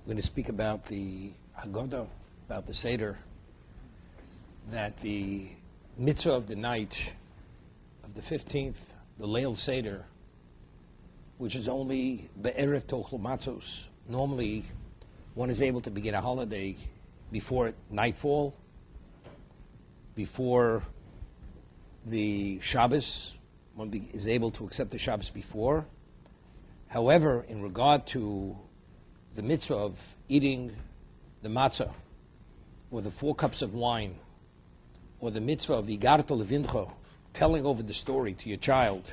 We're going to speak about the Haggadah, about the Seder, that the mitzvah of the night of the 15th, the Leil Seder, which is only Be'erev Tochel Matzos. Normally, one is able to begin a holiday before nightfall, before the Shabbos. One is able to accept the Shabbos before. However, in regard to the mitzvah of eating the matzah, or the 4 cups of wine, or the mitzvah of Igarta Levincho, telling over the story to your child,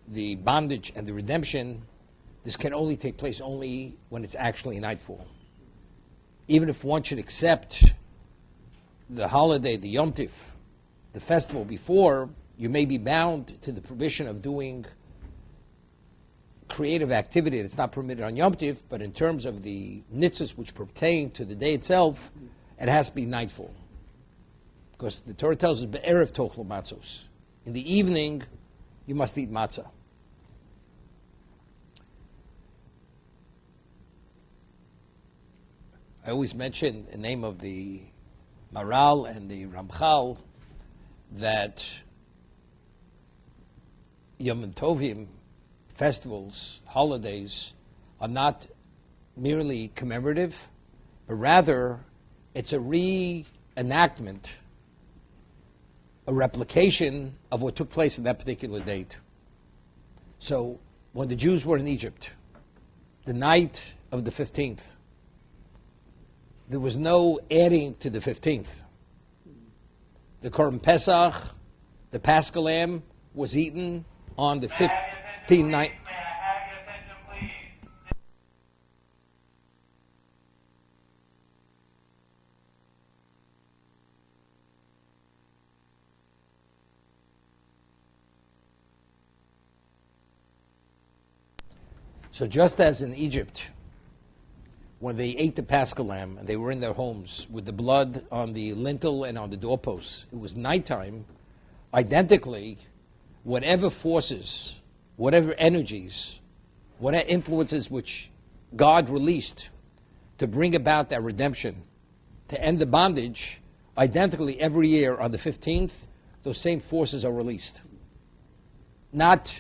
the bondage and the redemption, this can only take place only when it's actually nightfall. Even if one should accept the holiday, the Yom Tif, the festival before, you may be bound to the provision of doing creative activity that's not permitted on Yom Tif, but in terms of the mitzvahs which pertain to the day itself, it has to be nightfall. Because the Torah tells us, Be'erev tochlo matzos. In the evening, you must eat matzah. I always mention the name of the Maral and the Ramchal that Yom Tovim, festivals, holidays, are not merely commemorative, but rather it's a reenactment, a replication of what took place on that particular date. So when the Jews were in Egypt, the night of the 15th, there was no adding to the 15th. The Korban Pesach, the Paschal Lamb, was eaten on the 15th night. So just as in Egypt, when they ate the Paschal Lamb and they were in their homes with the blood on the lintel and on the doorposts, it was nighttime, identically, whatever forces, whatever energies, whatever influences which God released to bring about that redemption, to end the bondage, identically every year on the 15th, those same forces are released. Not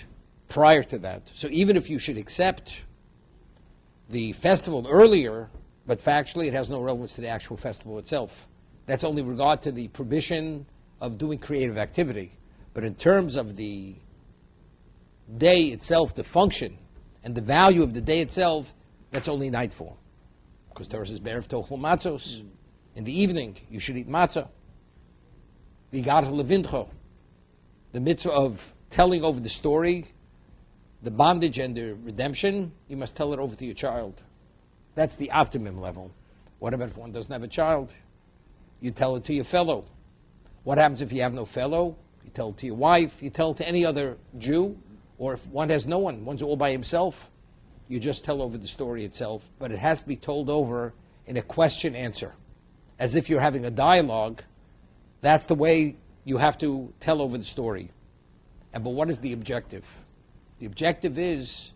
prior to that. So even if you should accept the festival earlier, but factually it has no relevance to the actual festival itself. That's only regard to the provision of doing creative activity. But in terms of the day itself, the function, and the value of the day itself, that's only nightfall. Because Torah says, Be'erev tochel matzos. In the evening, you should eat matzah. V'yigarta levincho. The mitzvah of telling over the story, the bondage and the redemption, you must tell it over to your child. That's the optimum level. What about if one doesn't have a child? You tell it to your fellow. What happens if you have no fellow? You tell it to your wife. You tell it to any other Jew. Or if one has no one, one's all by himself, you just tell over the story itself. But it has to be told over in a question-answer. As if you're having a dialogue. That's the way you have to tell over the story. But what is the objective? The objective is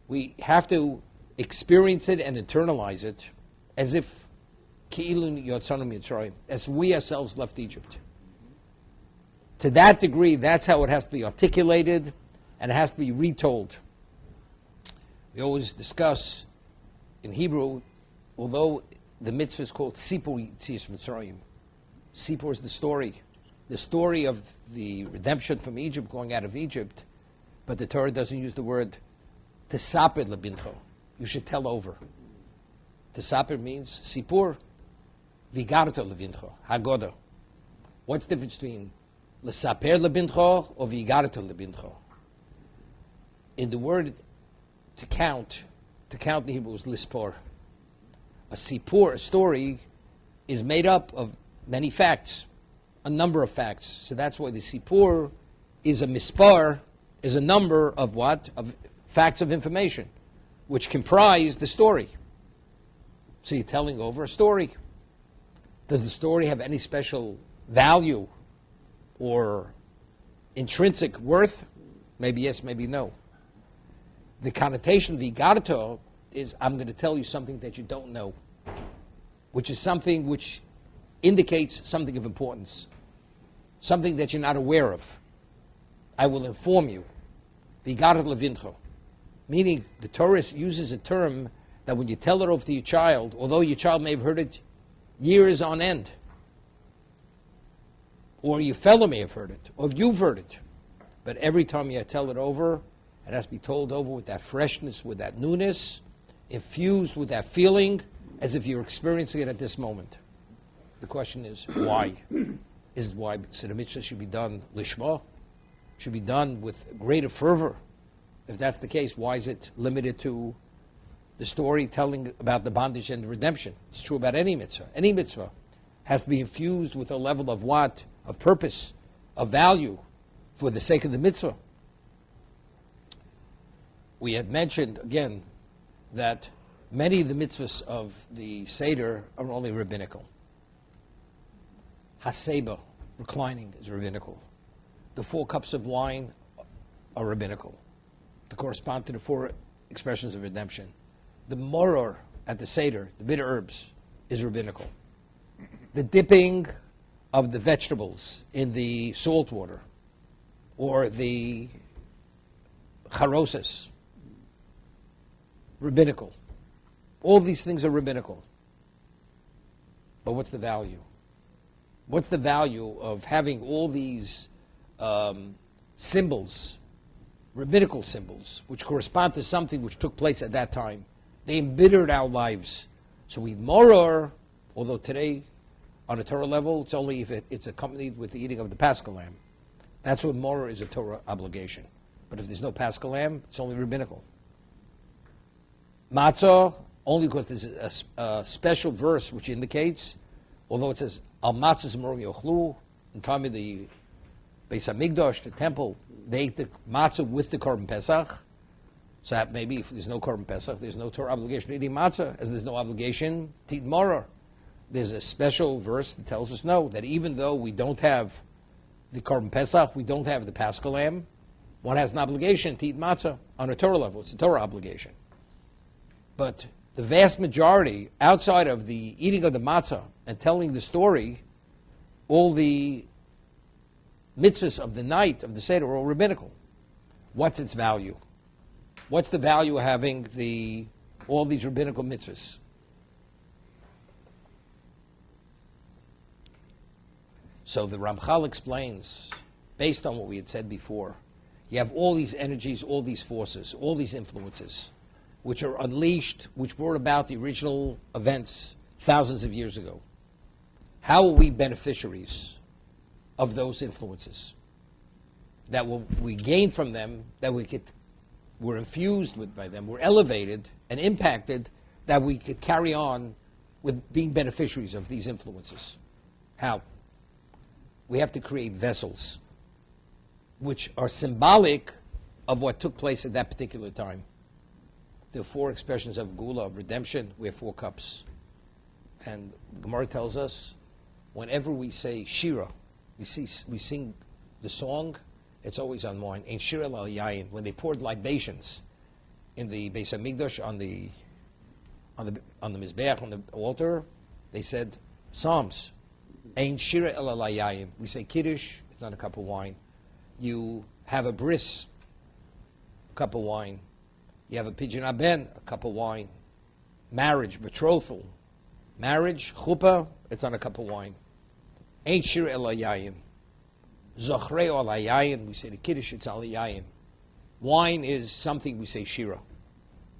we have to experience it and internalize it as if Ki'ilun Yotzanu Mitzrayim, as we ourselves left Egypt. To that degree, that's how it has to be articulated and it has to be retold. We always discuss in Hebrew, although the mitzvah is called Sipur Yetzias Mitzrayim. Sipur is the story of the redemption from Egypt, going out of Egypt. But the Torah doesn't use the word tesaper lebincho. You should tell over. Tesaper means sipur, vigarta levincho, hagoda. What's the difference between lesaper lebincho or vigarta lebincho? In the word to count in Hebrew is lispor. A sipur, a story, is made up of many facts, a number of facts. So that's why the sipur is a mispar, is a number of what? Of facts of information, which comprise the story. So you're telling over a story. Does the story have any special value or intrinsic worth? Maybe yes, maybe no. The connotation of Igarto is I'm going to tell you something that you don't know, which is something which indicates something of importance, something that you're not aware of. I will inform you. V'yigarat levincho. Meaning, the Torah uses a term that when you tell it over to your child, although your child may have heard it years on end, or your fellow may have heard it, or if you've heard it, but every time you tell it over, it has to be told over with that freshness, with that newness, infused with that feeling, as if you're experiencing it at this moment. The question is, why? Is it why? So the mitzvah should be done lishma, should be done with greater fervor. If that's the case, why is it limited to the story telling about the bondage and the redemption? It's true about any mitzvah. Any mitzvah has to be infused with a level of what? Of purpose, of value, for the sake of the mitzvah. We had mentioned, again, that many of the mitzvahs of the Seder are only rabbinical. Haseba, reclining, is rabbinical. The 4 cups of wine are rabbinical, to correspond to the 4 expressions of redemption. The moror at the Seder, the bitter herbs, is rabbinical. The dipping of the vegetables in the salt water, or the charoses, rabbinical. All these things are rabbinical. But what's the value? What's the value of having all these symbols, rabbinical symbols, which correspond to something which took place at that time? They embittered our lives. So we moror, although today, on a Torah level, it's only if it's accompanied with the eating of the Paschal lamb. That's what moror is, a Torah obligation. But if there's no Paschal lamb, it's only rabbinical. Matzah, only because there's a special verse which indicates, although it says, Al matzah zemorim yochlu, in time of the Beis HaMikdash, the temple, they ate the matzah with the Korban Pesach. So that maybe if there's no Korban Pesach, there's no Torah obligation to eating matzah, as there's no obligation to eat moror. There's a special verse that tells us no, that even though we don't have the Korban Pesach, we don't have the Paschal lamb, one has an obligation to eat matzah on a Torah level. It's a Torah obligation. But the vast majority, outside of the eating of the matzah and telling the story, all the mitzvahs of the night of the Seder are all rabbinical. What's its value? What's the value of having all these rabbinical mitzvahs? So the Ramchal explains, based on what we had said before, you have all these energies, all these forces, all these influences, which are unleashed, which brought about the original events thousands of years ago. How are we beneficiaries of those influences? That we gain from them, that we're infused with by them, we're elevated and impacted, that we could carry on with being beneficiaries of these influences. How? We have to create vessels which are symbolic of what took place at that particular time. There are 4 expressions of gula, of redemption. We have 4 cups. And the Gemara tells us, whenever we say shira, we sing the song, it's always on wine. Ein shira al yayin. When they poured libations in the Beis HaMikdash on the mizbeach, on the altar, they said psalms. Ein shira el yayin. We say kiddush, it's not a cup of wine. You have a bris, a cup of wine. You have a pidyon aben, a cup of wine. Marriage, betrothal. Marriage, chuppah, it's on a cup of wine. Ain't shir el yayin. Zachrei al yayin, we say the kiddush, it's al yayin. Wine is something we say shira.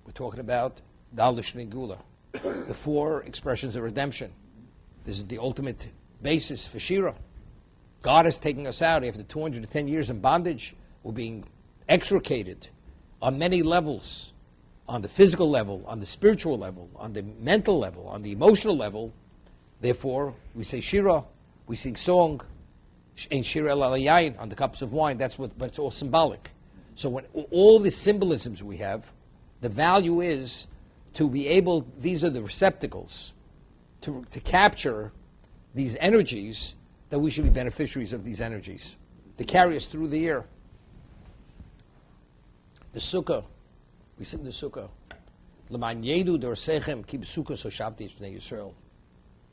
We're talking about dalish negula, the 4 expressions of redemption. This is the ultimate basis for shira. God is taking us out after 210 years in bondage. We're being extricated on many levels, on the physical level, on the spiritual level, on the mental level, on the emotional level. Therefore, we say shira, we sing song, and shira el yayin, on the cups of wine. But it's all symbolic. So when all the symbolisms we have, the value is to be able, these are the receptacles, to capture these energies, that we should be beneficiaries of these energies, to carry us through the year. The sukkah, we sit in the sukkah. L'man yedu dorsechem ki b'sukkos hoshavtis b'nei Yisrael.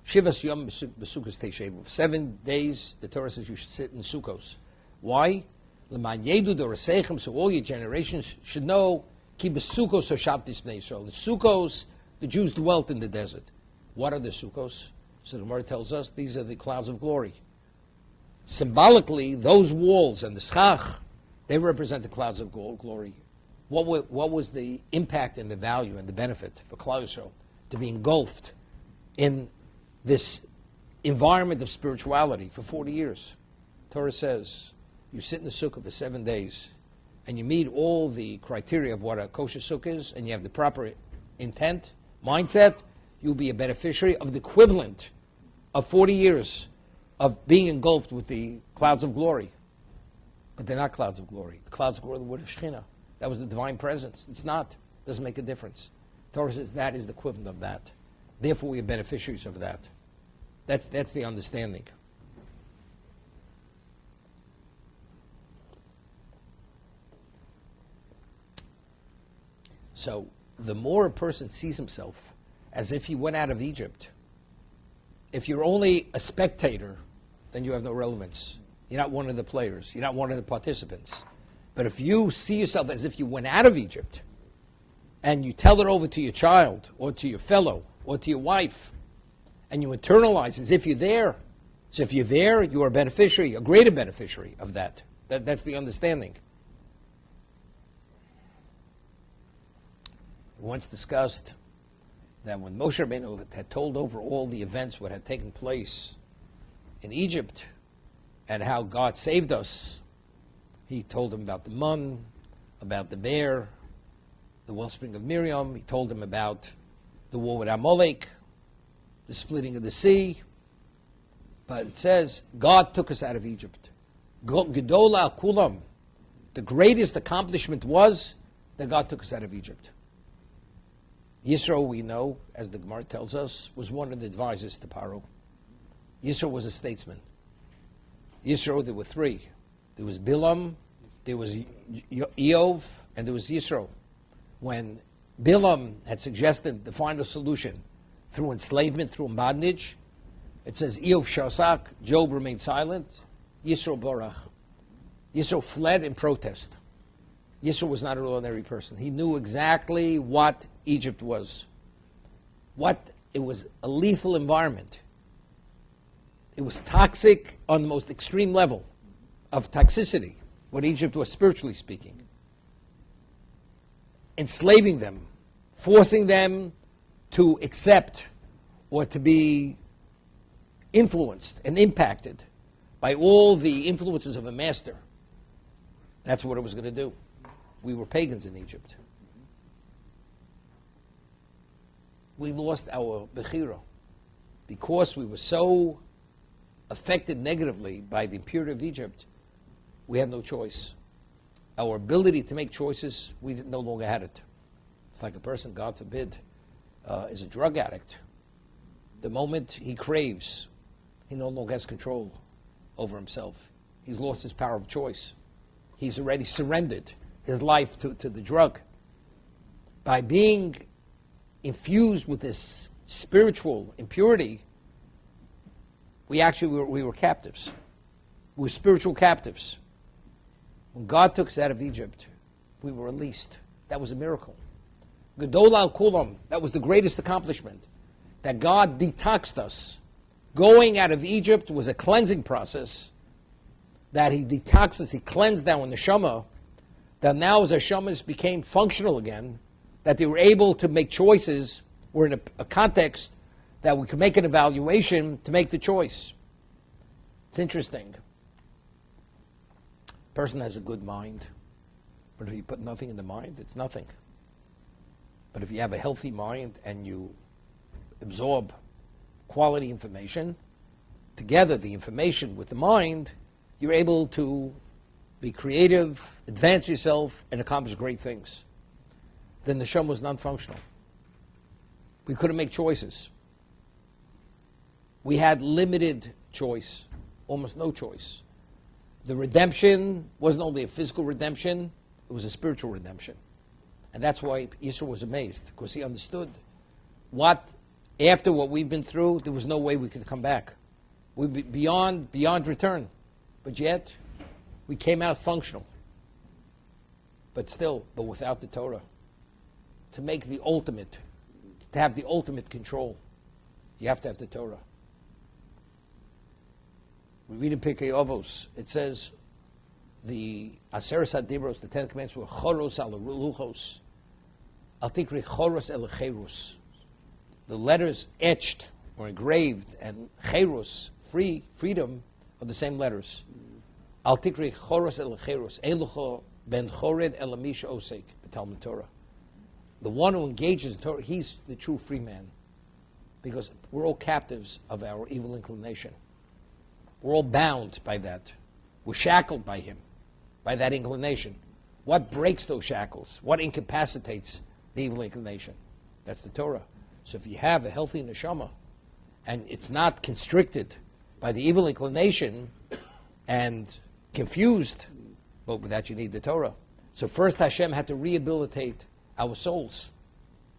Shivas yom b'sukkos teishevu. 7 days, the Torah says you should sit in Sukkos. Why? L'man yedu dorsechem, so all your generations should know ki b'sukkos hoshavtis b'nei Yisrael. The Sukkos, the Jews dwelt in the desert. What are the Sukkos? So the Gemara tells us these are the clouds of glory. Symbolically, those walls and the schach, they represent the clouds of glory. What was the impact and the value and the benefit for Klal Yisrael to be engulfed in this environment of spirituality for 40 years? Torah says you sit in the sukkah for 7 days and you meet all the criteria of what a kosher sukkah is and you have the proper intent, mindset, you'll be a beneficiary of the equivalent of 40 years of being engulfed with the clouds of glory. But they're not clouds of glory. The clouds of glory are the word of Shekhinah. That was the divine presence. It's not. It doesn't make a difference. Torah says that is the equivalent of that. Therefore, we are beneficiaries of that. That's the understanding. So, the more a person sees himself as if he went out of Egypt, if you're only a spectator, then you have no relevance. You're not one of the players. You're not one of the participants. But if you see yourself as if you went out of Egypt and you tell it over to your child or to your fellow or to your wife and you internalize as if you're there, so if you're there, you are a beneficiary, a greater beneficiary of that. That's the understanding. We once discussed that when Moshe Rabbeinu had told over all the events what had taken place in Egypt and how God saved us, he told him about the mun, about the bear, the wellspring of Miriam. He told him about the war with Amalek, the splitting of the sea. But it says, God took us out of Egypt. Gedola al kulam. The greatest accomplishment was that God took us out of Egypt. Yisro, we know, as the Gemara tells us, was one of the advisors to Paro. Yisro was a statesman. Yisro, there were three. There was Bilam, there was Eov, and there was Yisro. When Bilam had suggested the final solution through enslavement, through bondage, it says, Eov shasak, Job remained silent, Yisro barach. Yisro fled in protest. Yisro was not an ordinary person. He knew exactly what Egypt was. It was a lethal environment. It was toxic on the most extreme level of toxicity, what Egypt was spiritually speaking. Enslaving them, forcing them to accept or to be influenced and impacted by all the influences of a master. That's what it was going to do. We were pagans in Egypt. We lost our Bechira because we were so affected negatively by the impurity of Egypt. We had no choice. Our ability to make choices, we no longer had it. It's like a person, God forbid, is a drug addict. The moment he craves, he no longer has control over himself. He's lost his power of choice. He's already surrendered his life to the drug. By being infused with this spiritual impurity, we were captives. We were spiritual captives. When God took us out of Egypt, we were released. That was a miracle. Gadol al kulam, that was the greatest accomplishment. That God detoxed us. Going out of Egypt was a cleansing process. That He detoxed us, He cleansed our neshama. That now as our neshamas became functional again, that they were able to make choices, we're in a context that we could make an evaluation to make the choice. It's interesting. A person has a good mind, but if you put nothing in the mind, it's nothing. But if you have a healthy mind and you absorb quality information, together the information with the mind, you're able to be creative, advance yourself, and accomplish great things. Then the neshama was non-functional. We couldn't make choices. We had limited choice, almost no choice. The redemption wasn't only a physical redemption, it was a spiritual redemption. And that's why Yisro was amazed, because he understood after what we've been through, there was no way we could come back. We'd be beyond return. But yet, we came out functional. But without the Torah. To make the ultimate, to have the ultimate control, you have to have the Torah. We read in Pirkei Avos, it says, the Aseres HaDibros, the Ten Commandments, were choros al luchos, al tikri choros el cherus. The letters etched or engraved, and cherus, freedom, are the same letters. Al tikri choros el cherus, elucho ben chored el amisha osek, the Talmud Torah. The one who engages in Torah, he's the true free man. Because we're all captives of our evil inclination. We're all bound by that. We're shackled by him, by that inclination. What breaks those shackles? What incapacitates the evil inclination? That's the Torah. So if you have a healthy neshama, and it's not constricted by the evil inclination and confused, but with that you need the Torah. So first Hashem had to rehabilitate our souls,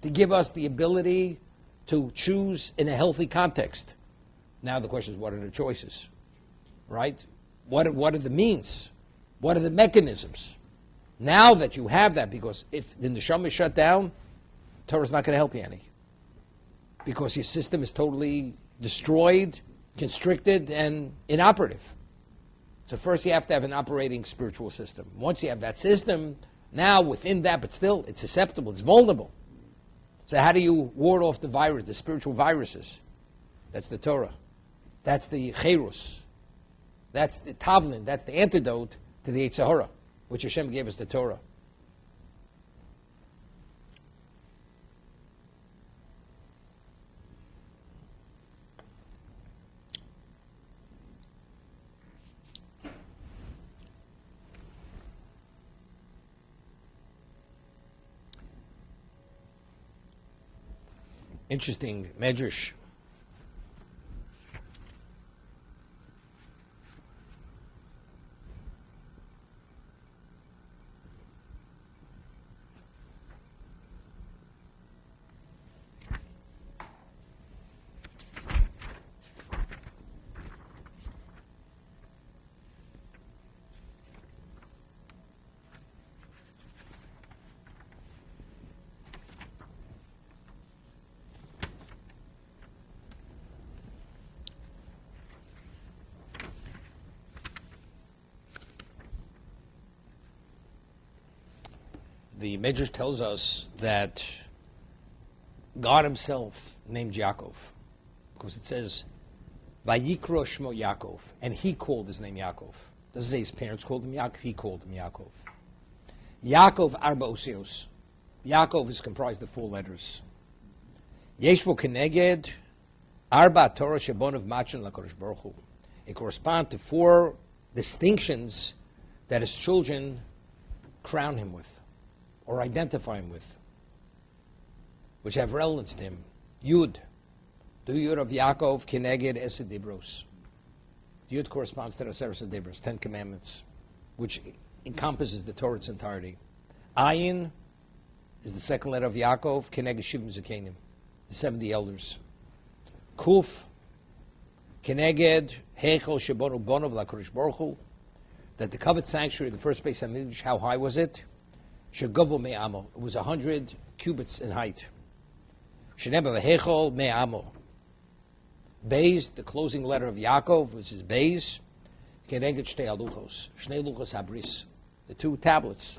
to give us the ability to choose in a healthy context. Now the question is, what are the choices? Right? What are the means? What are the mechanisms? Now that you have that, because if the neshama is shut down, Torah's not going to help you any. Because your system is totally destroyed, constricted, and inoperative. So first you have to have an operating spiritual system. Once you have that system, now within that, but still, it's susceptible, it's vulnerable. So how do you ward off the virus, the spiritual viruses? That's the Torah. That's the cherus. That's the tavlin. That's the antidote to the Yetzer Hara, which Hashem gave us the Torah. Interesting medrash. The Medrash tells us that God himself named Yaakov, because it says, Vayikro Shmo Yaakov, and he called his name Yaakov. It doesn't say his parents called him Yaakov, he called him Yaakov. Yaakov Arba Osios. Yaakov is comprised of 4 letters. Yeshbo Keneged Arba Torah Shabon of Machin LaKadosh Baruch Hu. It corresponds to 4 distinctions that his children crown him with, or identify him with, which have relevance to him. Yud. The Yud of Yaakov, Keneged Esed Dibros. The Yud corresponds to the Aseres HaDibros, 10 Commandments, which encompasses the Torah's entirety. Ayin is the second letter of Yaakov, Keneged Shivim Zakenim, the 70 elders. Kuf, Keneged Heichel Shebonu Bonov LaKadosh Baruch Hu, that the covered sanctuary, the first Beis HaMikdash, how high was it? Shegovo me'amo. It was 100 cubits in height. Sheneba v'hechol me'amo. Beis, the closing letter of Yaakov, which is Beis, keneged shtei aluchos, shnei luchos habris, the 2 tablets.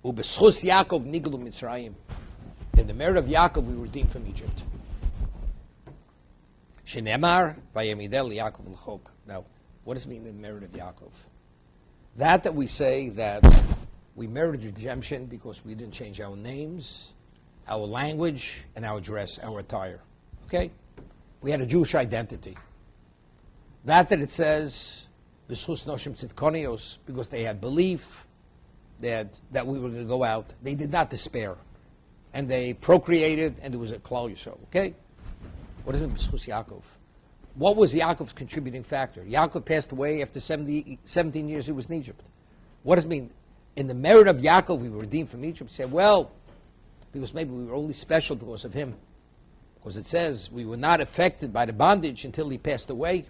Ubeschus Yaakov niglu Mitzrayim. In the merit of Yaakov, we were redeemed from Egypt. Shenemar vayemidel Yaakov l'chok. Now, what does it mean in the merit of Yaakov? That we say that we merited redemption because we didn't change our names, our language, and our dress, our attire. Okay? We had a Jewish identity. That it says, B'schus noshim tzidkonios, because they had belief that we were going to go out. They did not despair. And they procreated, and there was a klal Yisrael. Okay? What does it mean, B'schus Yaakov? What was Yaakov's contributing factor? Yaakov passed away after 17 years he was in Egypt. What does it mean? in the merit of Yaakov, we were redeemed from Egypt. You say, well, because maybe we were only special because of him. Because it says we were not affected by the bondage until he passed away.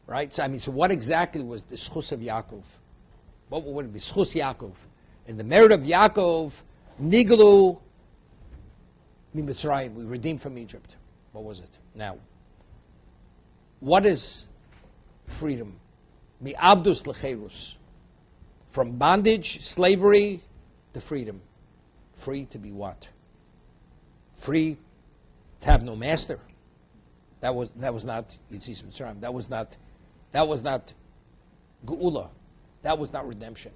Right? So what exactly was the schus of Yaakov? What would it be? Schus Yaakov. In the merit of Yaakov, Niglu Mitzrayim, we were redeemed from Egypt. What was it? Now, what is freedom? Mi avdus lecherus. From bondage, slavery, to freedom. Free to be what? Free to have no master. That was not Yitzis Mitzrayim. That was not Geula. That was not redemption.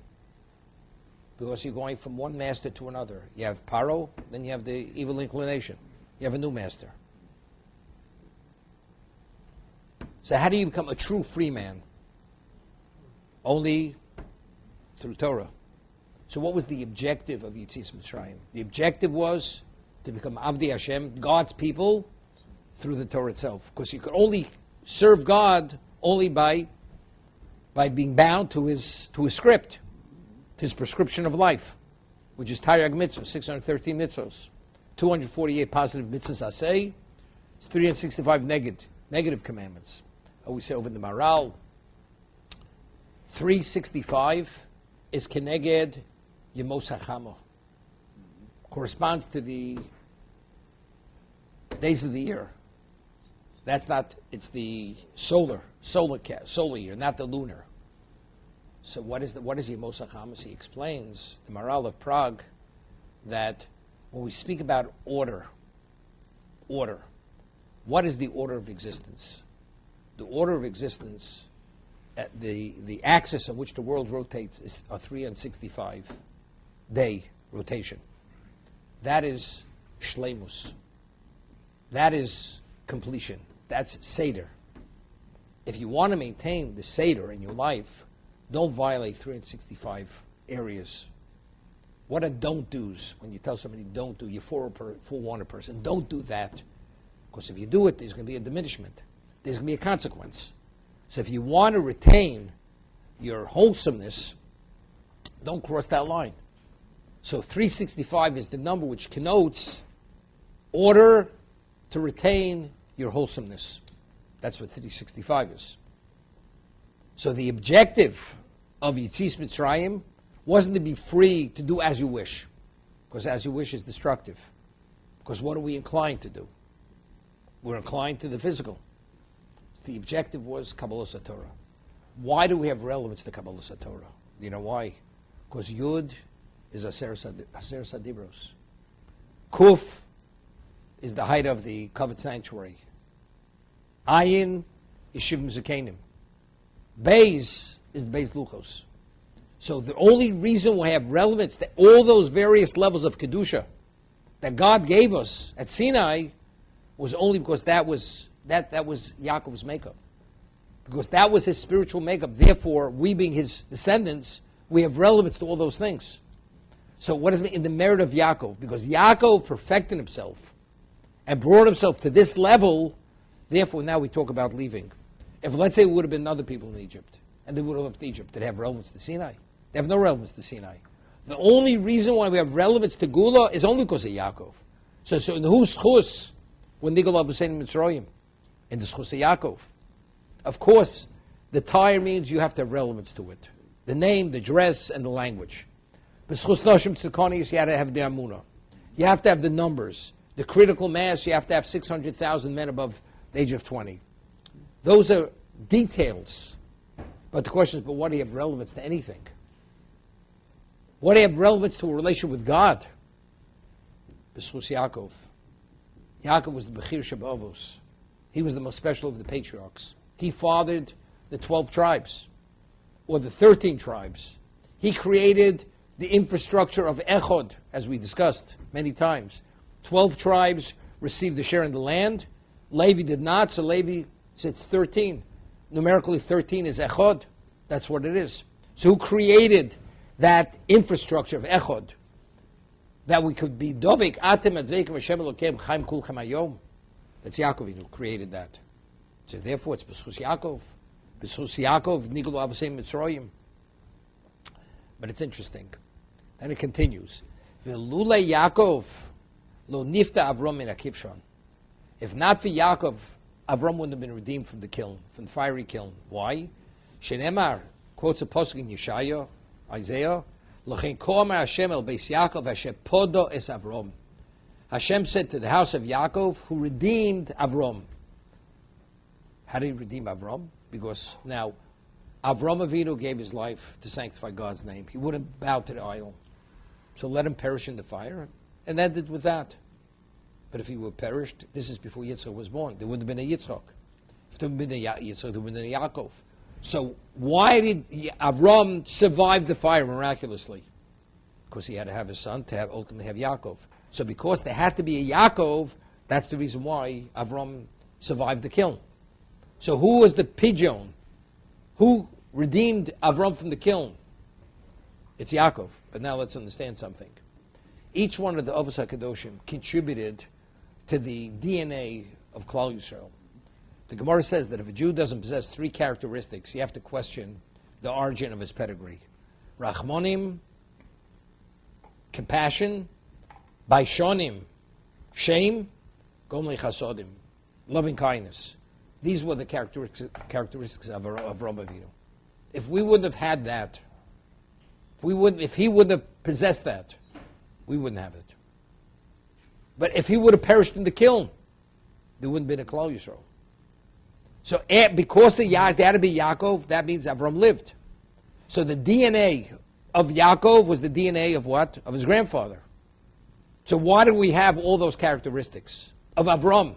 Because you're going from one master to another. You have Paro, then you have the evil inclination. You have a new master. So how do you become a true free man? Only through Torah. So what was the objective of Yitzis Mitzrayim? The objective was to become Avdi Hashem, God's people, through the Torah itself. Because you could only serve God only by being bound to his script, to his prescription of life, which is Taryag Mitzvah, 613 mitzvahs, 248 positive mitzvahs aseh, it's 365 negative commandments. We say over in the Maral, 365 is Keneged Yemos HaChama, corresponds to the days of the year. That's not, it's the solar year, not the lunar. So what is Yemos HaChama? He explains, the Maral of Prague, that when we speak about order, what is the order of existence? The order of existence, the axis on which the world rotates is a 365 day rotation. That is shleimus. That is completion. That's Seder. If you want to maintain the Seder in your life, don't violate 365 areas. What are don't do's? When you tell somebody don't do, you forewarn a person. Don't do that. Because if you do it, there's going to be a diminishment. There's going to be a consequence. So if you want to retain your wholesomeness, don't cross that line. So 365 is the number which connotes order to retain your wholesomeness. That's what 365 is. So the objective of Yitzis Mitzrayim wasn't to be free to do as you wish, because as you wish is destructive. Because what are we inclined to do? We're inclined to the physical. The objective was Kabbalah Torah. Why do we have relevance to Kabbalah Torah? You know why? Because Yud is Aser Sadibros. Kuf is the height of the covered sanctuary. Ayin is Shivim Zakenim. Beis is the Beis Luchos. So the only reason we have relevance to all those various levels of Kedusha that God gave us at Sinai was only because that was Yaakov's makeup. Because that was his spiritual makeup. Therefore, we being his descendants, we have relevance to all those things. So what does it mean? In the merit of Yaakov. Because Yaakov perfected himself and brought himself to this level, therefore now we talk about leaving. If, let's say, it would have been other people in Egypt, and they would have left Egypt, that have relevance to Sinai. They have no relevance to Sinai. The only reason why we have relevance to Gula is only because of Yaakov. So in whose schus, when Nigel was saying Mitzrayim? In the schus of Yaakov. Of course, the tire means you have to have relevance to it. The name, the dress, and the language. But schus Noshim Tzikonis, you have to have the Amunah. You have to have the numbers. The critical mass, you have to have 600,000 men above the age of 20. Those are details. But the question is, but what do you have relevance to anything? What do you have relevance to a relation with God? B'schus Yaakov. Yaakov was the Bechir Shabavos. He was the most special of the patriarchs. He fathered the 12 tribes, or the 13 tribes. He created the infrastructure of Echod, as we discussed many times. 12 tribes received the share in the land. Levi did not, so Levi says 13. Numerically, 13 is Echod. That's what it is. So who created that infrastructure of Echod? That we could be Dovik, Atem, Adveikim, Hashem Elokeim, Chaim Kulchem Hayom. That's Yaakov who created that. So therefore, it's B'schus Yaakov. B'schus Yaakov, Nigel Avosei Mitzrayim. But it's interesting. Then it continues. V'lulei Yaakov lo nifta Avram min hakivshon. If not for Yaakov, Avram wouldn't have been redeemed from the kiln, from the fiery kiln. Why? Shenemar quotes a pasuk in Yeshaya, Isaiah. L'chein ko amar Hashem el beis Yaakov asher podo es Avram. Hashem said to the house of Yaakov, who redeemed Avram. How did he redeem Avram? Because now, Avram Avinu gave his life to sanctify God's name. He wouldn't bow to the idol. So let him perish in the fire, and ended with that. But if he were perished, this is before Yitzchak was born. There wouldn't have been a Yitzchak. If there wouldn't have been a Yitzchak, there would have been a Yaakov. So why did Avram survive the fire miraculously? Because he had to have his son to ultimately have Yaakov. So because there had to be a Yaakov, that's the reason why Avram survived the kiln. So who was the pigeon? Who redeemed Avram from the kiln? It's Yaakov. But now let's understand something. Each one of the Avos HaKadoshim contributed to the DNA of Klal Yisrael. The Gemara says that if a Jew doesn't possess three characteristics, you have to question the origin of his pedigree. Rachmonim, compassion, Baishonim, shame, Gomlei Chasodim, loving kindness. These were the characteristics of Avraham Avinu. If we wouldn't have had that, if he wouldn't have possessed that, we wouldn't have it. But if he would have perished in the kiln, there wouldn't have been a Klal Yisrael. So because there had to be Yaakov, that means Avram lived. So the DNA of Yaakov was the DNA of what? Of his grandfather. So why do we have all those characteristics of Avram?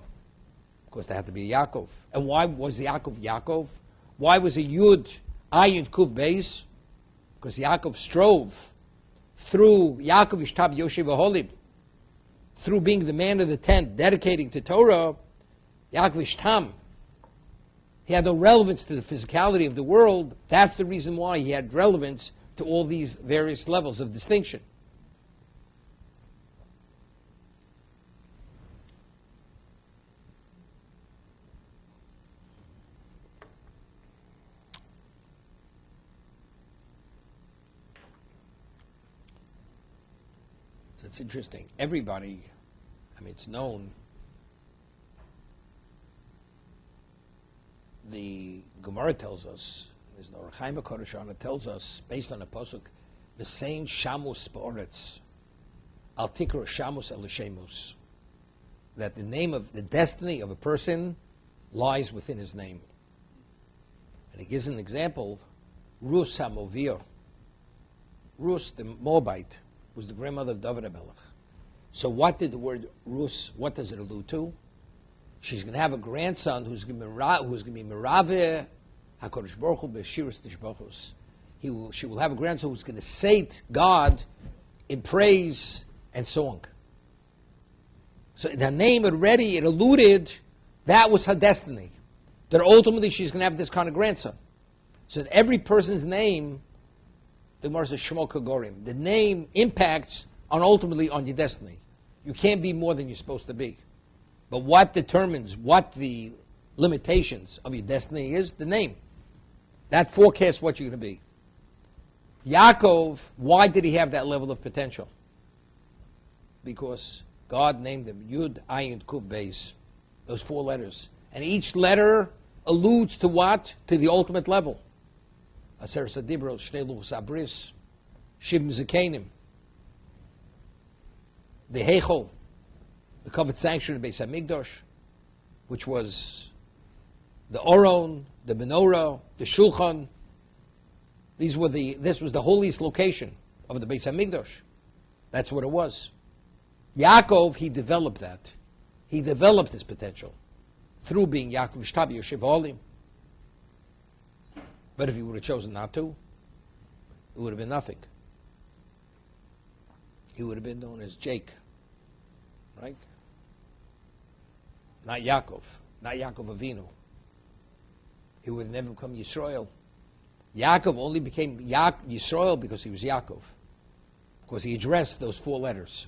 Because there had to be a Yaakov. And why was Yaakov Yaakov? Why was he Yud, Ayin, Kuv, Beis? Because Yaakov strove through Yaakov Ishtab Yoshev Aholim, through being the man of the tent, dedicating to Torah, Yaakov Ishtam. He had no relevance to the physicality of the world. That's the reason why he had relevance to all these various levels of distinction. So it's interesting. Everybody, it's known. The Gemara tells us, there's no Rechaim HaKodesh on it, tells us, based on a pasuk, the same shamus ba'oretz, al tikra shamus el shemus, that the name of the destiny of a person lies within his name. And he gives an example. Rus HaMovia. Rus, the Moabite, was the grandmother of David HaMelech. So what did the word Rus, what does it allude to? She's going to have a grandson who's going to be Meraveh HaKadosh Baruch Hu B'Shiras Tishbachos. She will have a grandson who's going to sate God in praise and song. So in her name already, it alluded, that was her destiny. That ultimately she's going to have this kind of grandson. So in every person's name, the Gemara says Shmo Kagorim. The name impacts ultimately on your destiny. You can't be more than you're supposed to be. But what determines what the limitations of your destiny is? The name. That forecasts what you're going to be. Yaakov, why did he have that level of potential? Because God named him Yud, Ayin, Kuv, Beis. Those four letters. And each letter alludes to what? To the ultimate level. Aser Sadibros, Shnei Luchos Abris, Shivim Zekanim. The Heichel, the covered sanctuary of Beis HaMikdash, which was the Oron, the Menorah, the Shulchan. This was the holiest location of the Beis HaMikdash. That's what it was. Yaakov, he developed that. He developed his potential through being Yaakov Ishtab Yoshev Olim. But if he would have chosen not to, it would have been nothing. He would have been known as Jake, right? Not Yaakov Avinu. He would have never become Yisrael. Yaakov only became Yisrael because he was Yaakov, because he addressed those four letters.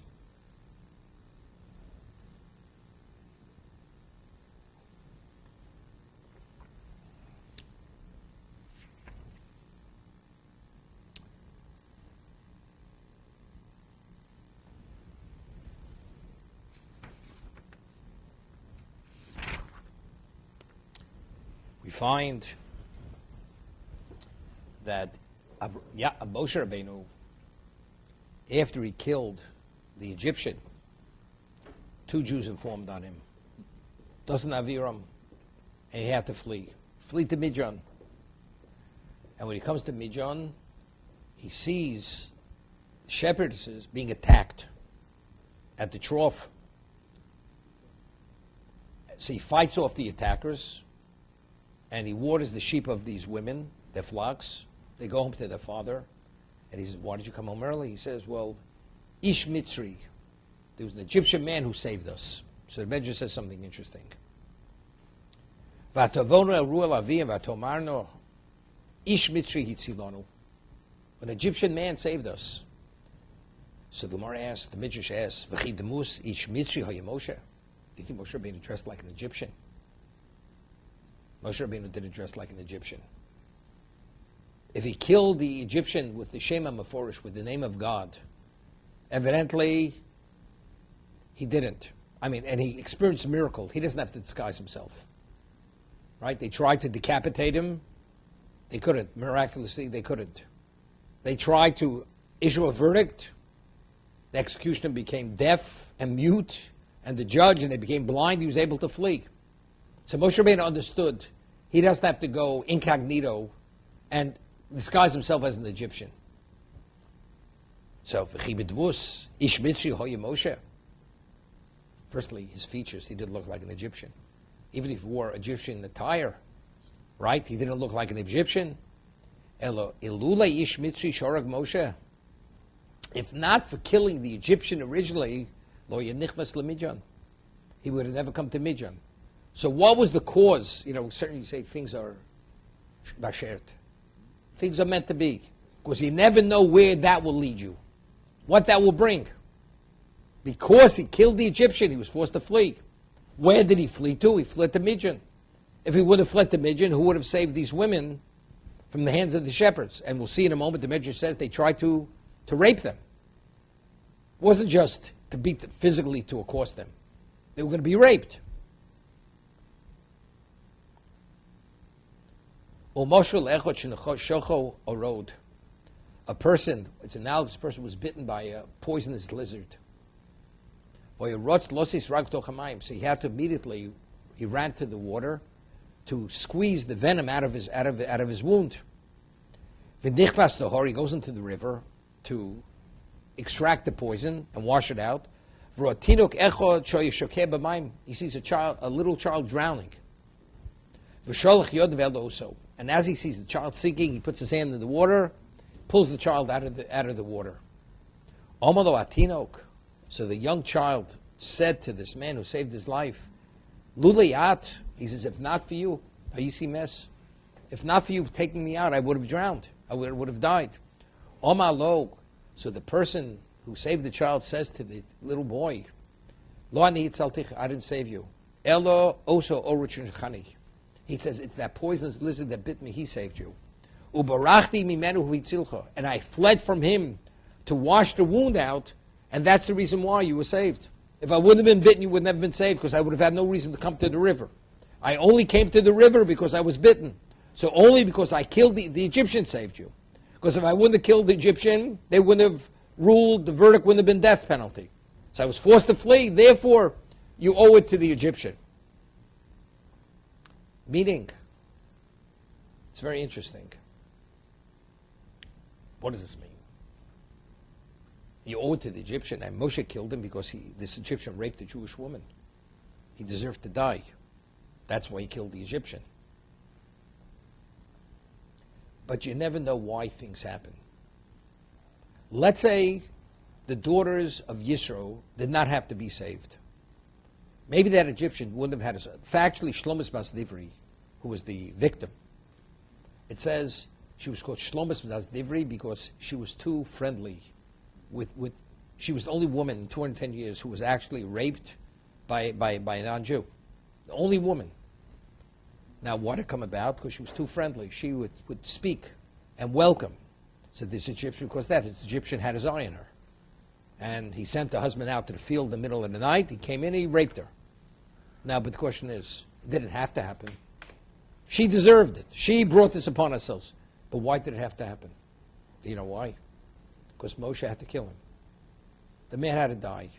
we find that Moshe Rabbeinu, after he killed the Egyptian, 2 Jews informed on him. Doesn't Aviram, and he had to flee to Midian. And when he comes to Midian, he sees the shepherdesses being attacked at the trough. So he fights off the attackers, and he waters the sheep of these women, their flocks. They go home to their father, and he says, "Why did you come home early?" He says, "Well, Ish Mitzri, there was an Egyptian man who saved us." So the Medrash says something interesting. V'atavonu el ru'el avim v'atomarno Ish Mitzri hitzilonu. An Egyptian man saved us. So the Gemara asks, the Midrash asks, "V'chi demus Ish Mitzri hoye Moshe." Do you think Moshe Rabbeinu dressed like an Egyptian? Moshe Rabbeinu didn't dress like an Egyptian. If he killed the Egyptian with the Shema Meforish, with the name of God, evidently he didn't. And he experienced a miracle. He doesn't have to disguise himself. Right? They tried to decapitate him. They couldn't. Miraculously, they couldn't. They tried to issue a verdict. The executioner became deaf and mute, and the judge, and they became blind. He was able to flee. So Moshe Rabbeinu understood he doesn't have to go incognito and disguise himself as an Egyptian. So, Ish Mitzri hoye Moshe. Firstly, his features, he didn't look like an Egyptian. Even if he wore Egyptian attire, right? He didn't look like an Egyptian. Ilula Ish Mitzri Shorag Moshe. If not for killing the Egyptian originally, Lo Yenichmas LeMidjan, he would have never come to Midjan. So what was the cause? Certainly you say things are bashert. Things are meant to be. Because you never know where that will lead you. What that will bring. Because he killed the Egyptian, he was forced to flee. Where did he flee to? He fled to Midian. If he would have fled to Midian, who would have saved these women from the hands of the shepherds? And we'll see in a moment, the Midrash says they tried to rape them. It wasn't just to beat them physically, to accost them. They were going to be raped. A person, it's analogous, a person was bitten by a poisonous lizard. So he had to immediately, he ran to the water to squeeze the venom out of his wound. He goes into the river to extract the poison and wash it out. He sees a little child drowning. And as he sees the child sinking, he puts his hand in the water, pulls the child out of the water. So the young child said to this man who saved his life, Lulayat, he says, if not for you, mess, if not for you taking me out, I would have drowned. I would have died. So the person who saved the child says to the little boy, Lo ani hitzaltich, I didn't save you. Elo oso oruchin chani. He says, it's that poisonous lizard that bit me, he saved you. Ubarachti mimenu hitzilcha. And I fled from him to wash the wound out, and that's the reason why you were saved. If I wouldn't have been bitten, you would never have been saved, because I would have had no reason to come to the river. I only came to the river because I was bitten. So only because I killed the Egyptian saved you. Because if I wouldn't have killed the Egyptian, they wouldn't have ruled, the verdict wouldn't have been death penalty. So I was forced to flee, therefore you owe it to the Egyptian. Meaning, it's very interesting. What does this mean? You owe it to the Egyptian, and Moshe killed him because this Egyptian raped a Jewish woman. He deserved to die. That's why he killed the Egyptian. But you never know why things happen. Let's say the daughters of Yisro did not have to be saved. Maybe that Egyptian wouldn't have had a... Factually, Shlomis Bas Divri, who was the victim, it says she was called Shlomis Bas Divri because she was too friendly with she was the only woman in 210 years who was actually raped by a non-Jew. The only woman. Now, what had come about? Because she was too friendly. She would speak and welcome. So this Egyptian, because this Egyptian had his eye on her. And he sent the husband out to the field in the middle of the night. He came in and he raped her. Now, but the question is, it didn't have to happen. She deserved it. She brought this upon ourselves. But why did it have to happen? Do you know why? Because Moshe had to kill him. The man had to die.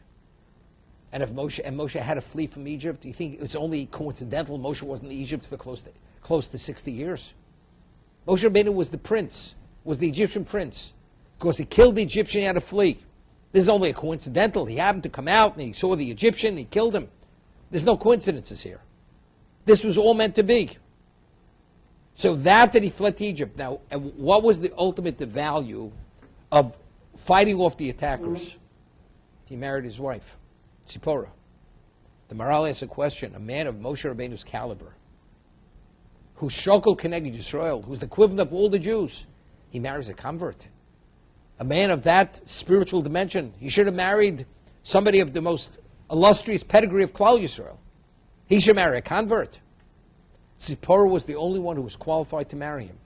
And if Moshe had to flee from Egypt, do you think it's only coincidental Moshe wasn't in Egypt for close to 60 years? Moshe Rabbeinu was the prince, was the Egyptian prince. Because he killed the Egyptian, he had to flee. This is only a coincidental. He happened to come out and he saw the Egyptian, and he killed him. There's no coincidences here. This was all meant to be. So that he fled to Egypt. Now, and what was the ultimate value of fighting off the attackers? He married his wife, Tzipporah. The Maharal asks a question. A man of Moshe Rabbeinu's caliber, who's Shokol Keneged Yisrael, who's the equivalent of all the Jews, he marries a convert. A man of that spiritual dimension. He should have married somebody of the most illustrious pedigree of Klal Yisrael. He should marry a convert. Tzipporah was the only one who was qualified to marry him.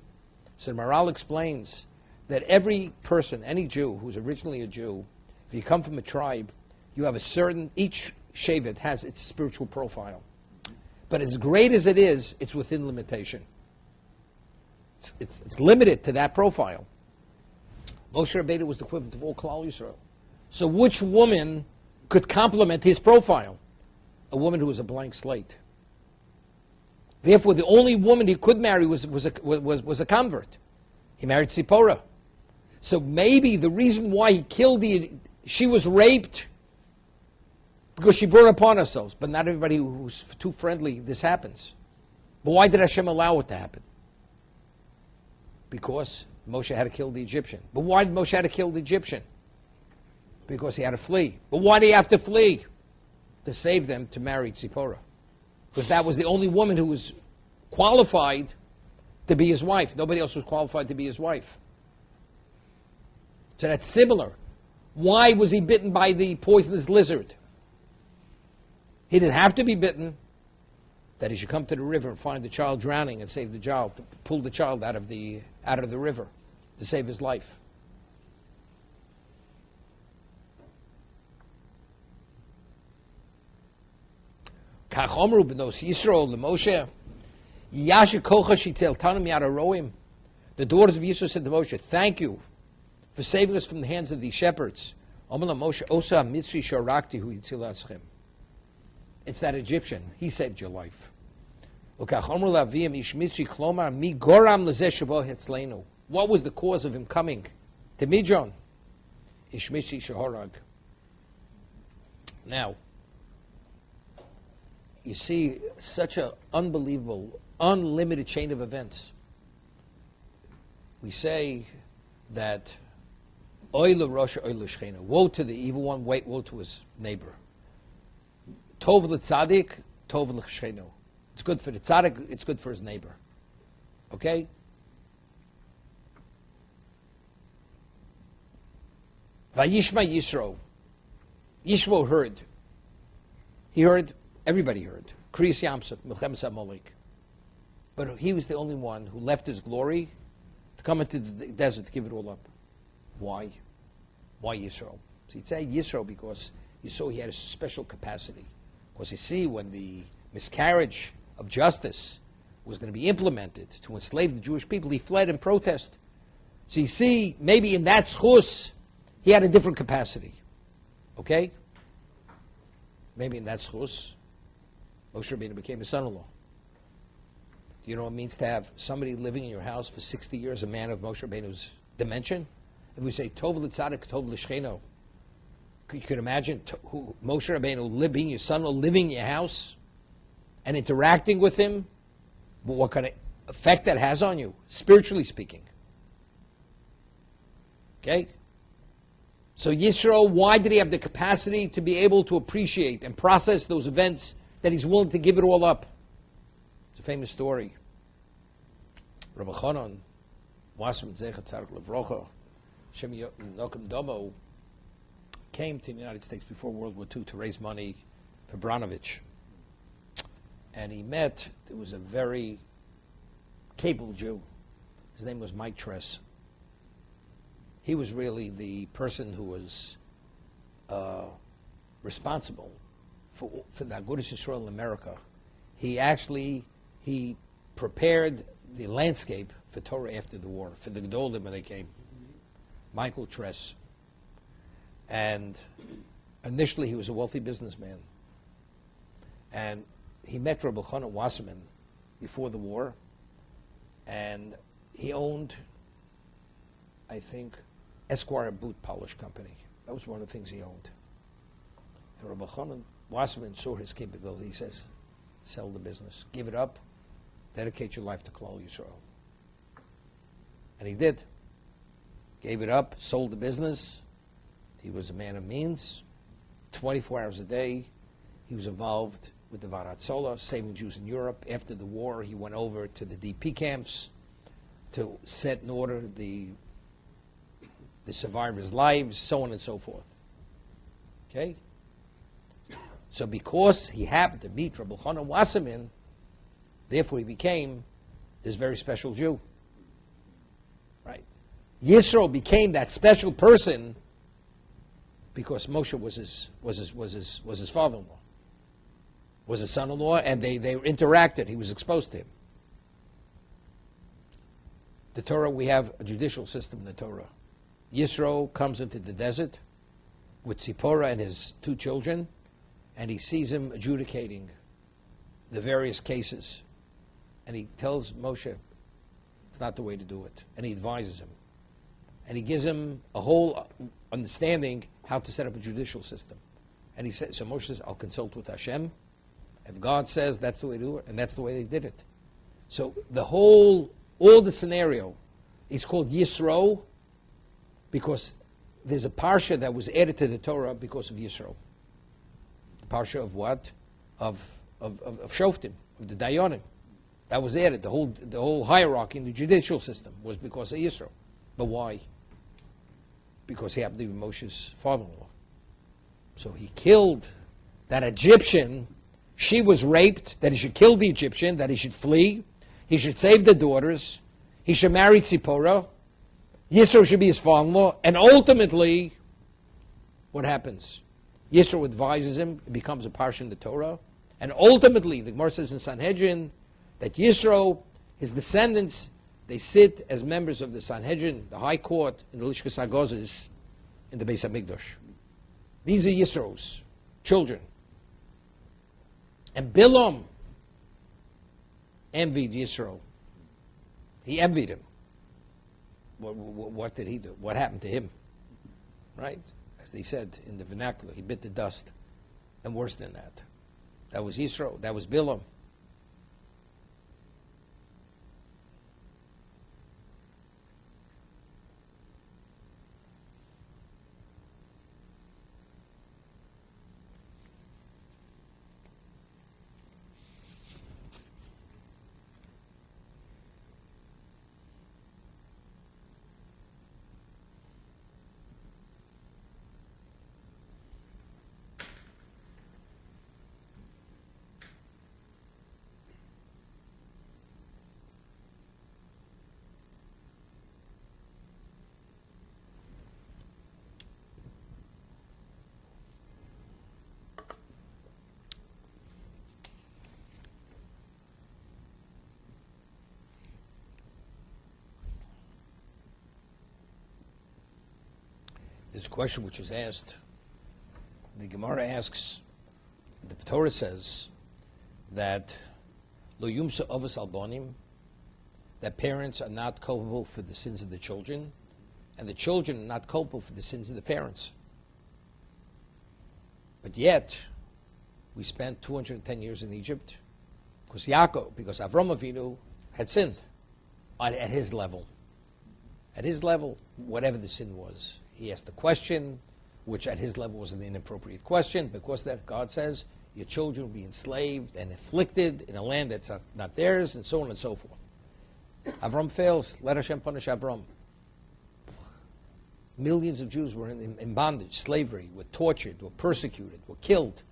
So the Maharal explains that every person, any Jew who's originally a Jew, if you come from a tribe, you have a certain, each Shevet has its spiritual profile. But as great as it is, it's within limitation. It's limited to that profile. Moshe Rabbeinu was the equivalent of all Klal Yisrael. So which woman could complement his profile? A woman who was a blank slate. Therefore, the only woman he could marry was a convert. He married Tzipporah. So maybe the reason why he killed she was raped because she brought it upon herself. But not everybody who's too friendly, this happens. But why did Hashem allow it to happen? Because Moshe had to kill the Egyptian. But why did Moshe have to kill the Egyptian? Because he had to flee. But why did he have to flee? To save them to marry Tzipporah. Because that was the only woman who was qualified to be his wife. Nobody else was qualified to be his wife. So that's similar. Why was he bitten by the poisonous lizard? He didn't have to be bitten. That he should come to the river and find the child drowning and save the child, to pull the child out of the river to save his life. Kach omru b'nos Yisrael l'Moshe, Yasher kocha shitzeltanu miyad haroim. The daughters of Yisrael said to Moshe, "Thank you for saving us from the hands of these shepherds." Omer Moshe, Osa mitzri sharakti hu yitzil aschem. It's that Egyptian. He saved your life. What was the cause of him coming to Midjan? Now, you see such an unbelievable, unlimited chain of events. We say that woe to the evil one, woe to his neighbor. Tov l'tzadik, tov l'chshenu. It's good for the tzaddik, it's good for his neighbor. Okay? Vayishma Yisro. Yishro heard. He heard, everybody heard. Kriyas Yamsuf, Milchemes HaMolek. But he was the only one who left his glory to come into the desert to give it all up. Why? Why Yisro? So he'd say Yisro because you saw he had a special capacity. Because you see, when the miscarriage of justice was going to be implemented to enslave the Jewish people, he fled in protest. So you see, maybe in that schus, he had a different capacity. Okay? Maybe in that schus, Moshe Rabbeinu became his son-in-law. Do you know what it means to have somebody living in your house for 60 years, a man of Moshe Rabbeinu's dimension? If we say, Tov l'tzadik, Tov l'shcheno, you could imagine Moshe Rabbeinu being your son-in-law, living in your house and interacting with him, but what kind of effect that has on you, spiritually speaking. Okay? So Yisro, why did he have the capacity to be able to appreciate and process those events that he's willing to give it all up? It's a famous story. Rabbi Chanan, Wasserman Zeichat Tzarek Levrocha, Shem Nokem Domo, came to the United States before World War II to raise money for Branovich. And he met, there was a very capable Jew. His name was Mike Tress. He was really the person who was responsible for the Agudas Yisrael in America. He prepared the landscape for Torah after the war, for the Gedolim when they came. Michael Tress. And initially he was a wealthy businessman. And he met Rabbi Chana Wasserman before the war, and he owned, I think, Esquire Boot Polish Company. That was one of the things he owned. And Rabbi Chana Wasserman saw his capability. He says, sell the business, give it up, dedicate your life to Klal Yisrael. And he did. Gave it up, sold the business. He was a man of means. 24 hours a day, he was involved with the Varatzola, saving Jews in Europe. After the war, he went over to the DP camps to set in order the survivors' lives, so on and so forth. Okay? So because he happened to meet Rabbi Chana Wasserman, therefore he became this very special Jew. Right? Yisro became that special person because Moshe was his father-in-law, was his son-in-law, and they interacted. He was exposed to him. The Torah, we have a judicial system in the Torah. Yisro comes into the desert with Tzipporah and his 2 children, and he sees him adjudicating the various cases. And he tells Moshe, it's not the way to do it. And he advises him. And he gives him a whole understanding how to set up a judicial system. And he said, so Moshe says, I'll consult with Hashem. If God says that's the way to do it, and that's the way they did it. So all the scenario is called Yisro because there's a parsha that was added to the Torah because of Yisro. The parsha of what? Of Shoftim, of the Dayanim. That was added. The whole hierarchy in the judicial system was because of Yisro. But why? Because he happened to be Moshe's father-in-law. So he killed that Egyptian. She was raped, that he should kill the Egyptian, that he should flee. He should save the daughters. He should marry Tzipporah. Yisro should be his father-in-law. And ultimately, what happens? Yisro advises him. It becomes a parsha in the Torah. And ultimately, the Gemara says in Sanhedrin that Yisro, his descendants, they sit as members of the Sanhedrin, the High Court, in the Lishkas HaGozes, in the Beis HaMikdash. These are Yisro's children. And Bilam envied Yisro. He envied him. What did he do? What happened to him? Right? As they said in the vernacular, he bit the dust. And worse than that. That was Yisro. That was Bilam. This question which is asked, the Gemara asks, the Torah says that lo yumsa avos albonim, that parents are not culpable for the sins of the children, and the children are not culpable for the sins of the parents. But yet, we spent 210 years in Egypt because Avram Avinu had sinned at his level. At his level, whatever the sin was. He asked a question, which at his level was an inappropriate question. Because of that, God says, your children will be enslaved and afflicted in a land that's not theirs, and so on and so forth. Avram fails. Let Hashem punish Avram. Millions of Jews were in bondage, slavery, were tortured, were persecuted, were killed.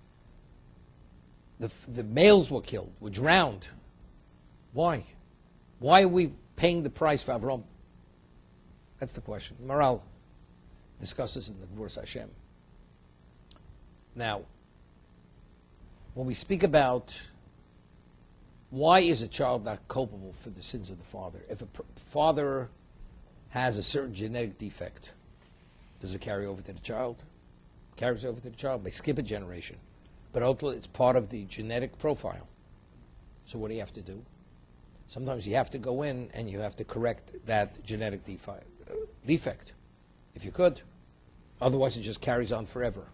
The males were killed, were drowned. Why? Why are we paying the price for Avram? That's the question. Maral discusses in the Gvuras Hashem. Now, when we speak about Why is a child not culpable for the sins of the father? If a father has a certain genetic defect, does it carry over to the child? Carries over to the child. They skip a generation. But ultimately, it's part of the genetic profile. So what do you have to do? Sometimes you have to go in and you have to correct that genetic defect, if you could. Otherwise, it just carries on forever.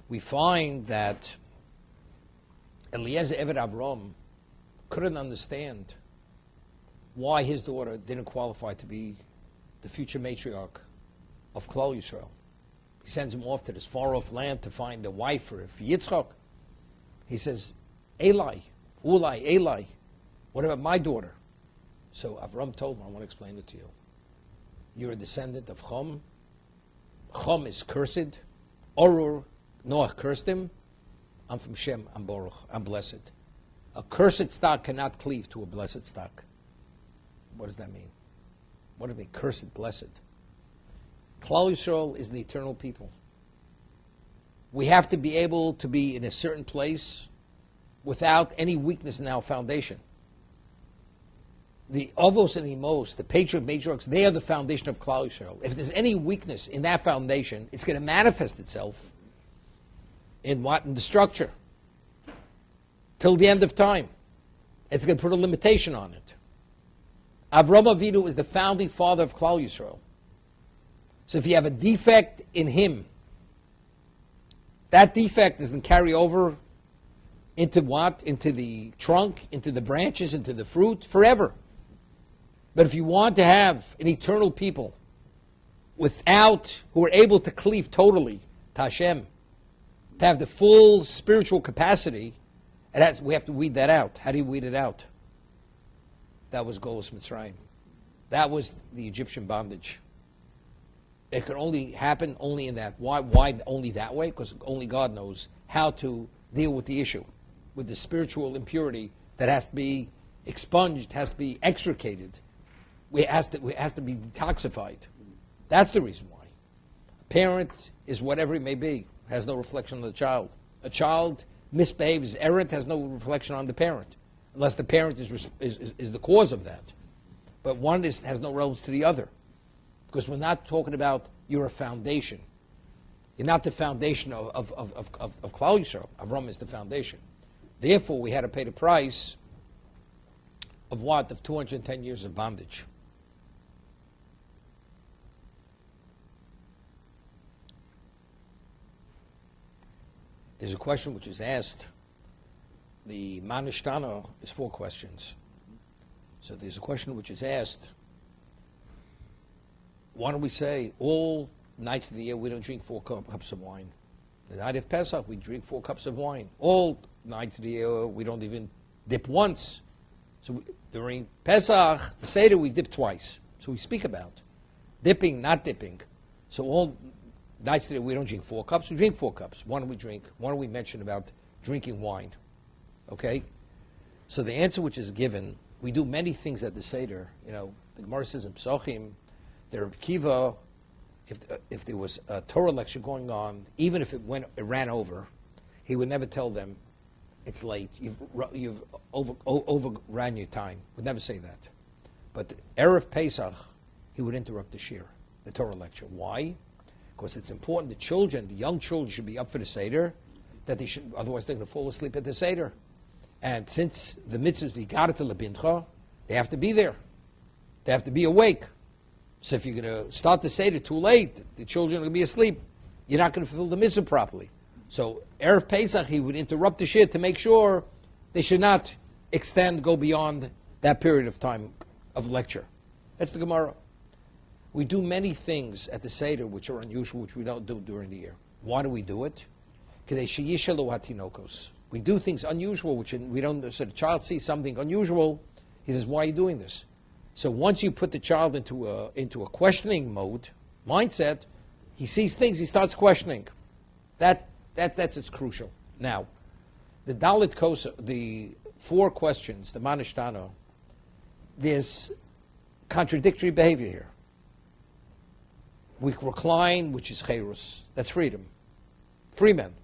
We find that Eliezer Eved Avram couldn't understand why his daughter didn't qualify to be the future matriarch of Klal Yisrael. He sends him off to this far-off land to find a wife for Yitzchak. He says, Eli, Ulai, Eli, what about my daughter? So Avram told him, I want to explain it to you. You're a descendant of Chum. Chum is cursed. Orur, Noach cursed him. I'm from Shem, I'm Baruch, I'm blessed. A cursed stock cannot cleave to a blessed stock. What does that mean? What does it mean, cursed, blessed? Klal Yisrael is the eternal people. We have to be able to be in a certain place without any weakness in our foundation. The Avos and Imos, the matriarchs, they are the foundation of Klal Yisrael. If there's any weakness in that foundation, it's going to manifest itself in what? In the structure. Till the end of time. It's going to put a limitation on it. Avram Avinu is the founding father of Klal Yisrael. So if you have a defect in him, that defect doesn't carry over into what? Into the trunk, into the branches, into the fruit, forever. But if you want to have an eternal people who are able to cleave totally to Hashem, to have the full spiritual capacity, we have to weed that out. How do you weed it out? That was Golus Mitzrayim. That was the Egyptian bondage. It could only happen only in that. Why only that way? Because only God knows how to deal with the issue, with the spiritual impurity that has to be expunged, has to be extricated. It has to be detoxified. That's the reason why. A parent is whatever he may be, has no reflection on the child. A child misbehaves, errant, has no reflection on the parent, unless the parent is the cause of that. But one has no relevance to the other. Because we're not talking about you're a foundation. You're not the foundation of Klal Yisrael. Avram is the foundation. Therefore, we had to pay the price of what? Of 210 years of bondage. There's a question which is asked. The Manishtana is 4 questions. So there's a question which is asked. Why don't we say all nights of the year we don't drink 4 cups of wine? The night of Pesach we drink 4 cups of wine. All nights of the year we don't even dip once. So during Pesach, the Seder, we dip twice. So we speak about dipping, not dipping. So all nights of the year we don't drink 4 cups, we drink 4 cups. Why don't we drink? Why don't we mention about drinking wine? Okay? So the answer which is given, we do many things at the Seder. You know, the Gemara says in Pesachim, the Reb Kiva, if there was a Torah lecture going on, even if it ran over, he would never tell them, it's late, you've overran your time. Would never say that. But Erev Pesach, he would interrupt the shir, the Torah lecture. Why? Because it's important the young children should be up for the Seder, otherwise they're going to fall asleep at the Seder. And since the mitzvahs v'yigarat lebincha, they have to be there. They have to be awake. So if you're going to start the Seder too late, the children are going to be asleep. You're not going to fulfill the mitzvah properly. So Erev Pesach, he would interrupt the shir to make sure they should not go beyond that period of time of lecture. That's the Gemara. We do many things at the Seder which are unusual, which we don't do during the year. Why do we do it? We do things unusual, which we don't. So the child sees something unusual, he says, "Why are you doing this?" So once you put the child into a questioning mindset, he sees things, he starts questioning. That's it's crucial. Now, the Dalit Kosa, the 4 questions, the Manishtano, there's contradictory behavior here. We recline, which is Cherus, that's freedom. Free men.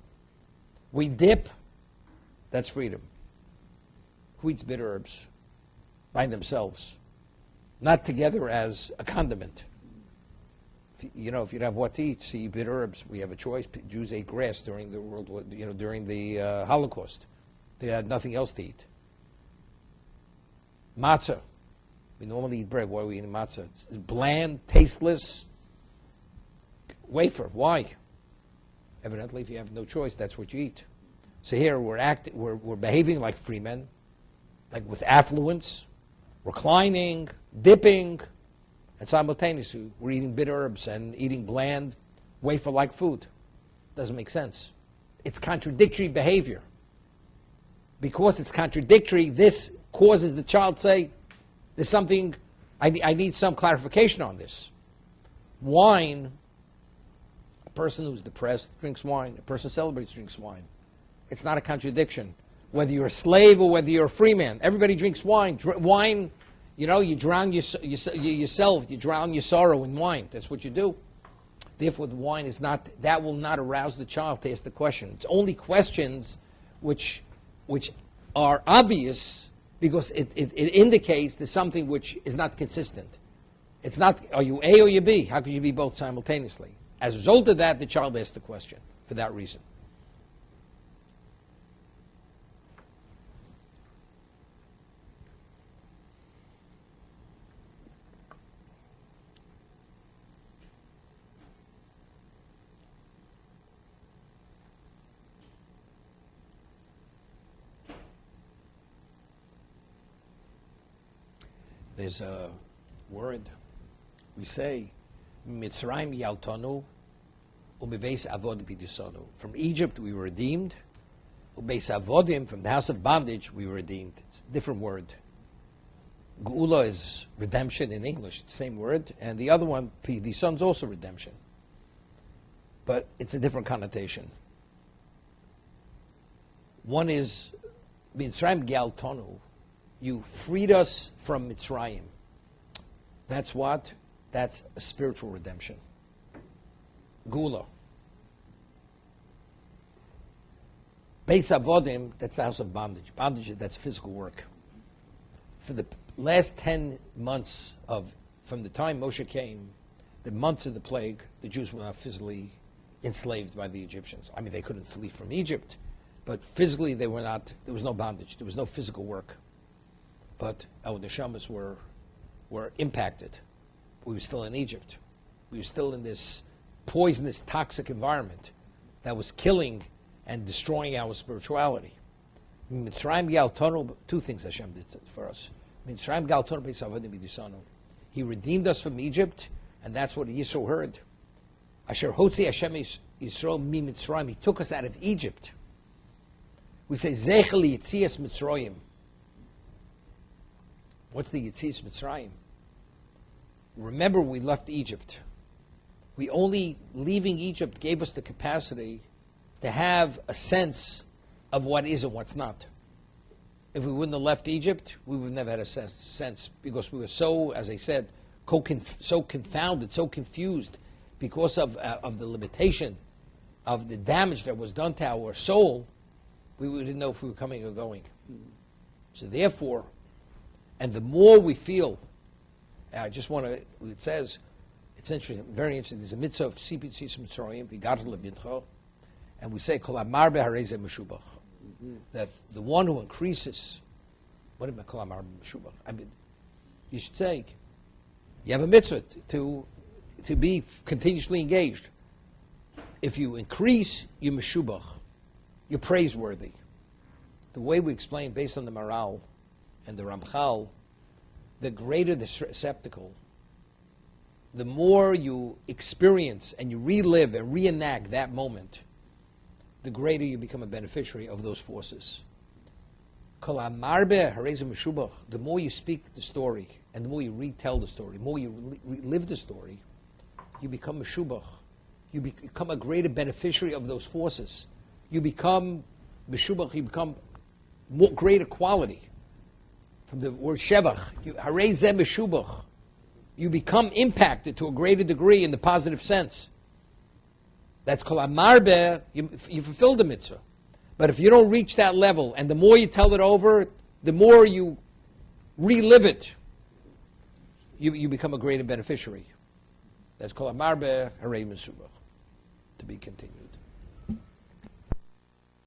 We dip, that's freedom. Who eats bitter herbs? By themselves. Not together as a condiment. If you don't have what to eat, so you eat bitter herbs. We have a choice. Jews ate grass during the World War, during the Holocaust. They had nothing else to eat. Matzah. We normally eat bread. Why are we eating matzah? It's bland, tasteless. Wafer. Why? Evidently, if you have no choice, that's what you eat. So here we're behaving like free men, like with affluence, reclining, dipping, and simultaneously we're eating bitter herbs and eating bland, wafer-like food. Doesn't make sense. It's contradictory behavior. Because it's contradictory, this causes the child to say, there's something, I need some clarification on this. Wine, a person who's depressed drinks wine. A person who celebrates drinks wine. It's not a contradiction. Whether you're a slave or whether you're a free man, everybody drinks wine. Wine, you drown yourself, you drown your sorrow in wine. That's what you do. Therefore, the wine that will not arouse the child to ask the question. It's only questions which are obvious because it indicates there's something which is not consistent. It's not, are you A or you B? How could you be both simultaneously? As a result of that, the child asks the question for that reason. There's a word we say, Mitzrayim yaltanu, u'mebeis avod b'disonu. From Egypt we were redeemed, u'beis avodim, from the house of bondage we were redeemed. It's a different word. Geula is redemption in English, same word, and the other one, b'dison, is also redemption. But it's a different connotation. One is, Mitzrayim yaltanu, you freed us from Mitzrayim. That's what? That's a spiritual redemption. Gula. Beis Avodim, that's the house of bondage. Bondage, that's physical work. For the last 10 months from the time Moshe came, the months of the plague, the Jews were not physically enslaved by the Egyptians. I mean, they couldn't flee from Egypt, but physically they were not, there was no bondage, there was no physical work. But our neshamas were impacted. We were still in Egypt. We were still in this poisonous, toxic environment that was killing and destroying our spirituality. Mitzrayim Galtono, two things Hashem did for us. Mitzrayim Galtono Beisavadim B'disanu. He redeemed us from Egypt, and that's what Yisro heard. Asher Hotzi Hashem Yisro Mi Mitzrayim. He took us out of Egypt. We say Zechel Yitzias Mitzrayim. What's the Yitzias Mitzrayim? Remember, we left Egypt. We only leaving Egypt gave us the capacity to have a sense of what is and what's not. If we wouldn't have left Egypt, we would have never had a sense because we were so, as I said, so confounded, so confused because of the limitation of the damage that was done to our soul. We didn't know if we were coming or going. So therefore, and the more we feel, I just want to, it says, it's interesting, very interesting, there's a mitzvah of Sipit Sis Mitzrayim, V'gadat Lebincho, and we say, Kol Amar Be'harei Meshubach, that the one who increases, what do you mean, Kol Amar Meshubach? I mean, you should say, you have a mitzvah to be continuously engaged. If you increase, you're Meshubach, you're praiseworthy. The way we explain, based on the Maral, and the Ramchal, the greater the receptacle, the more you experience and you relive and reenact that moment, the greater you become a beneficiary of those forces. The more you speak the story and the more you retell the story, the more you relive the story, you become meshubach. You become a greater beneficiary of those forces. You become meshubach, you become more greater quality. From the word shevach, you become impacted to a greater degree in the positive sense. That's called amarbe, you fulfill the mitzvah. But if you don't reach that level, and the more you tell it over, the more you relive it, you become a greater beneficiary. That's called Amarbe Harei Mesubach. To be continued.